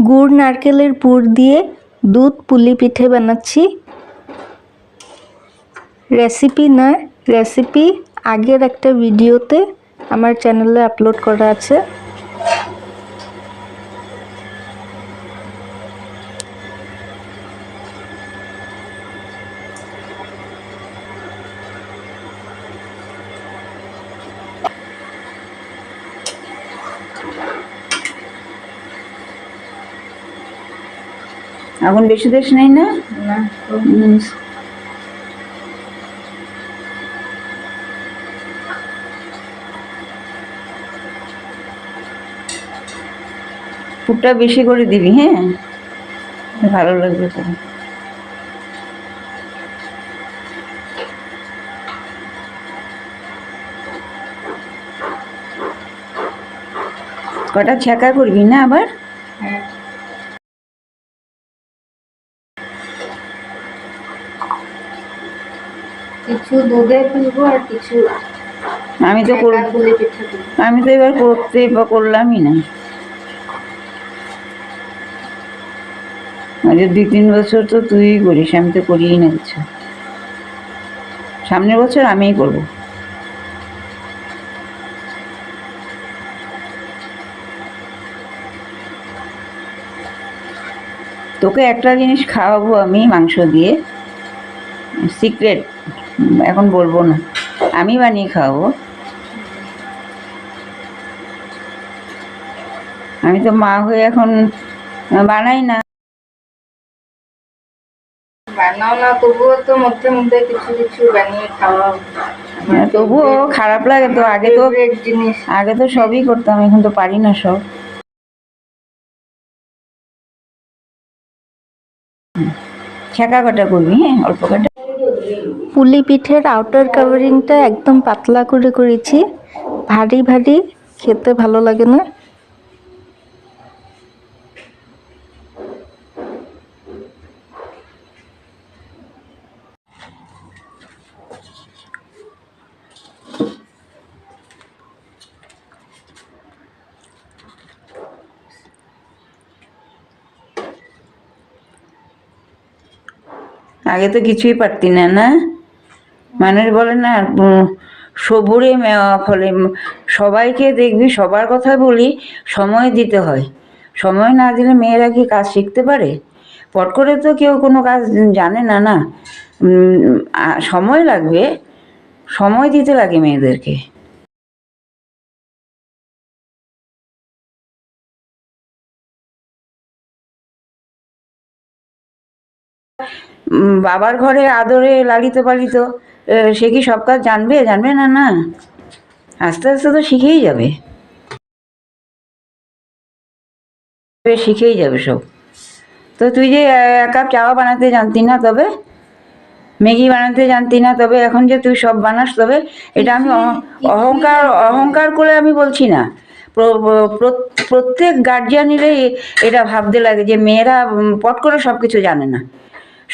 গুড় নারকেলের পুর দিয়ে দুধ পুলি পিঠে বানাচ্ছি। রেসিপি নয়, রেসিপি আগের একটা ভিডিওতে আমার চ্যানেলে আপলোড করা আছে। আগুন বেশি দেশ নেই না? পুরটা বেশি করে দিবি, হ্যাঁ, ভালো লাগবে তো। কটা ছ্যাঁকা করবি না আবার? কিছু দুধে ফেলবো আর কিছু আমি তো এবার করলামই না। আগে 2-3 বছর তো তুই করিস, আমি তো করিই না কিছু। সামনের বছর আমিই করব। তোকে একটা জিনিস খাওয়াবো আমি, মাংস দিয়ে, সিক্রেট, এখন বলবো না, আমি বানিয়ে খাওয়াবো। আমি তো মা হয়ে এখন বানাই না। বানাও না, তবুও তো মধ্যে মধ্যে কিছু কিছু বানিয়ে খাওয়াও। তবুও খারাপ লাগে তো। আগে তো সবই করতাম, এখন তো পারি না সব। ছ্যাঁকা কটা করবি, হ্যাঁ, অল্প কটা। পুলি পিঠের আউটার কাভারিংটা একদম পাতলা করে করেছি, ভারী ভারী খেতে ভালো লাগে না। আগে তো কিছুই পারতি না, না? মানুষ বলে না, সবুরে মেওয়া ফলে। সবাইকে দেখবি, সবার কথা বলি, সময় দিতে হয়। সময় না দিলে মেয়েরা কি কাজ শিখতে পারে? পট করে তো কেউ কোনো কাজ জানে না, না। সময় লাগবে, সময় দিতে লাগে মেয়েদেরকে। বাবার ঘরে আদরে লালিত পালিত, সে কি সব কাজ জানবে? জানবে না, না। আস্তে আস্তে তো শিখেই যাবে, শিখেই যাবে সব। তো তুই যে 1 কাপ চাওয়া বানাতে জানতি না, তবে ম্যাগি বানাতে জানতি না, তবে এখন যে তুই সব বানাস, তবে এটা আমি অহংকার করে আমি বলছি না। প্রত্যেক গার্জিয়ানেরই এটা ভাবতে লাগে যে মেয়েরা পট করে সব কিছু জানে না।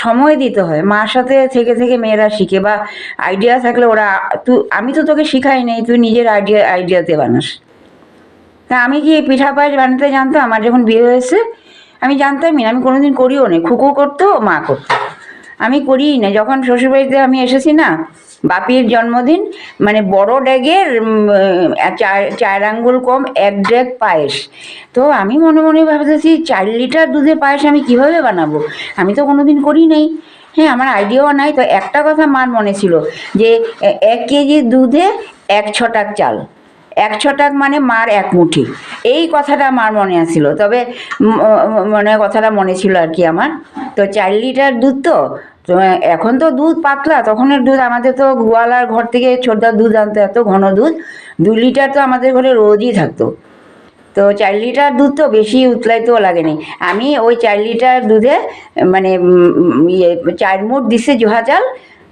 সময় দিতে হয়, মার সাথে থেকে থেকে মেয়েরা শিখে, বা আইডিয়া থাকলে ওরা। আমি তো তোকে শিখাই নাই, তুই নিজের আইডিয়াতে বানাস। তা আমি কি পিঠা পায়েস বানাতে জানতাম? আমার যখন বিয়ে হয়েছে আমি জানতামই না, আমি কোনোদিন করিও নি। খুকু করতো, মা করতো, আমি করিই না। যখন শ্বশুরবাড়িতে আমি এসেছি না, বাপির জন্মদিন, মানে বড় ড্যাগের 4 আঙ্গুল কম 1 ড্যাগ পায়েস। তো আমি মনে মনে ভাবতেছি 4 লিটার দুধে পায়েস আমি কিভাবে বানাবো? আমি তো কোনোদিন করি নাই, হ্যাঁ, আমার আইডিয়াও নাই। তো একটা কথা মার মনে ছিল যে 1 কেজি দুধে 1 ছটাক চাল, 1 ছটাক মানে মার 1 মুঠি। এই কথাটা আমার মনে আছিল, তবে মানে কথাটা মনে ছিল আর কি আমার। তো 4 লিটার দুধ, তো এখন তো দুধ পাতলা, তখনের দুধ আমাদের তো গোয়ালার ঘর থেকে ছোটদার দুধ আনতে, এত ঘন দুধ, 2 লিটার তো আমাদের ঘরে রোজই থাকতো। তো 4 লিটার দুধ তো বেশি উতলাইতেও লাগেনি। আমি ওই 4 লিটার দুধে মানে 4 মুঠ দিছে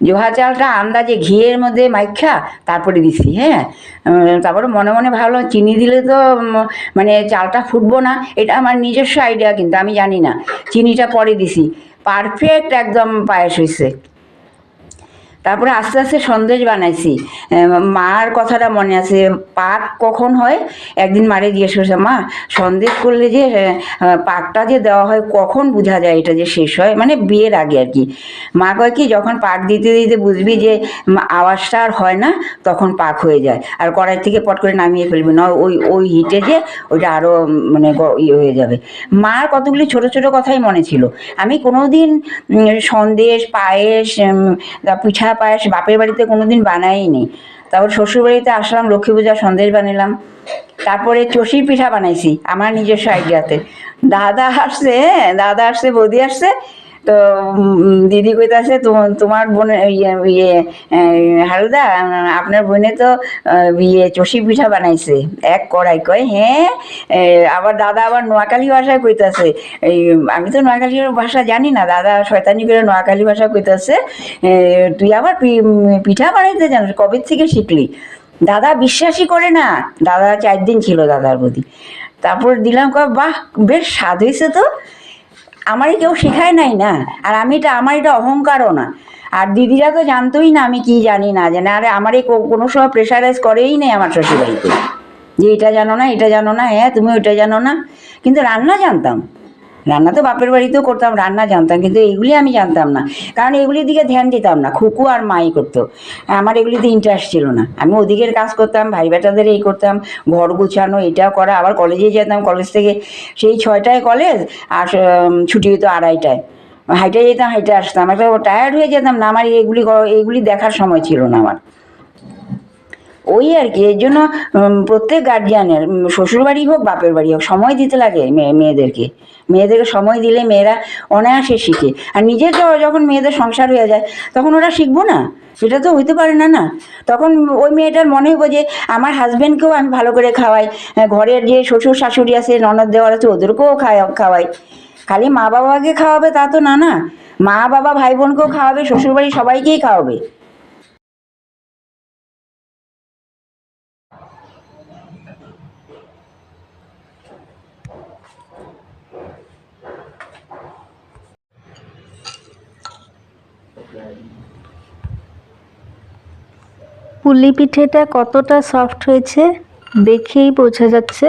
জোহা চালটা আন্দাজে ঘিয়ের মধ্যে মাইখা তারপরে দিছি, হ্যাঁ। তারপরে মনে মনে ভাবলাম চিনি দিলে তো মানে চালটা ফুটবো না। এটা আমার নিজস্ব আইডিয়া, কিন্তু আমি জানি না, চিনিটা পরে দিছি। পারফেক্ট একদম পায়েস হয়েছে। তারপরে আস্তে আস্তে সন্দেশ বানাইছি। মার কথাটা মনে আছে, পাক কখন হয় একদিন মারে জিজ্ঞেস করছে, মা সন্দেশ করলে যে পাকটা যে দেওয়া হয় কখন বোঝা যায় এটা যে শেষ হয়, মানে বিয়ের আগে আর কি। মা কয় কি, যখন পাক দিতে দিতে বুঝবি যে আওয়াজটা আর হয় না তখন পাক হয়ে যায়, আর কড়াই থেকে পট করে নামিয়ে ফেলবি না, ওই ওই হিটে যে ওইটা আরও মানে ইয়ে হয়ে যাবে। মার কতগুলি ছোট ছোট কথাই মনে ছিল। আমি কোনোদিন সন্দেশ পায়েস পিঠা পায়েস বাপের বাড়িতে কোনোদিন বানাইনি। তারপর শ্বশুরবাড়িতে আসলাম, লক্ষ্মী পূজা সন্দেশ বানালাম। তারপরে চষির পিঠা বানাইছি আমার নিজস্ব আইডিয়াতে। দাদা আসছে, দাদা আসছে, বৌদি আসছে, তো দিদি কইতাছে তোমার বোনে ইয়ে হারুদা, আপনার বোনে তো ইয়ে চষি পিঠা বানাইছে এক কড়াই। কয় হ্যাঁ। আবার দাদা আবার নোয়াখালী ভাষায় কইতাছে, এই আমি তো নোয়াখালী ভাষা জানি না, দাদা শয়তানি করে নোয়াখালী ভাষা কইতাছে, তুই আবার পিঠা বানাইতে জানিস, কবে থেকে শিখলি? দাদা বিশ্বাসই করে না। দাদা 4 দিন ছিল দাদার বৌদি। তারপর দিলাম, কয় বাহ বেশ স্বাদ হয়েছে তো। আমারই কেউ শেখায় নাই না, আর আমার এটা অহংকারও না। আর দিদিরা তো জানতোই না আমি কি জানি না জানি, আরে আমারই কোনো সময় প্রেশারাইজ করেই নেই আমার শ্বশুরবাড়িতে যে এটা জানো না, এটা জানো না, হ্যাঁ তুমি ওইটা জানো না। কিন্তু রান্না জানতাম, রান্না তো বাপের বাড়িতেও করতাম, রান্না জানতাম, কিন্তু এগুলি আমি জানতাম না, কারণ এগুলির দিকে ধ্যান দিতাম না। খুকু আর মাই করতো, আমার এগুলিতে ইন্টারেস্ট ছিল না। আমি ওদিকের কাজ করতাম, ভাই বেটাদের এই করতাম, ঘর গুছানো, এটা করা, আবার কলেজে যেতাম, কলেজ থেকে সেই 6টায় কলেজ, আর ছুটি হতো 2:30টায়। হাইটে যেতাম, হাইটে আসতাম, একটা টায়ার্ড হয়ে যেতাম না, আমার এইগুলি দেখার সময় ছিল না আমার। ওই আর কি, এর জন্য প্রত্যেক গার্জিয়ানের শ্বশুরবাড়ি হোক বাপের বাড়ি হোক সময় দিতে লাগে মেয়েদেরকে সময় দিলে মেয়েরা অনায়াসে শিখে। আর নিজের যখন মেয়েদের সংসার হয়ে যায় তখন ওরা শিখবো না, সেটা তো হইতে পারে না। না, তখন ওই মেয়েটার মনে হইব যে আমার হাজব্যান্ডকেও আমি ভালো করে খাওয়াই, ঘরের যে শ্বশুর শাশুড়ি আছে, ননদ দেওয়ার আছে, ওদেরকেও খাওয়াই। খালি মা বাবাকে খাওয়াবে তা তো না, না, মা বাবা ভাই বোনকেও খাওয়াবে, শ্বশুরবাড়ি সবাইকেই খাওয়াবে। পুলি পিঠেটা কতটা সফট হয়েছে দেখেই বোঝা যাচ্ছে।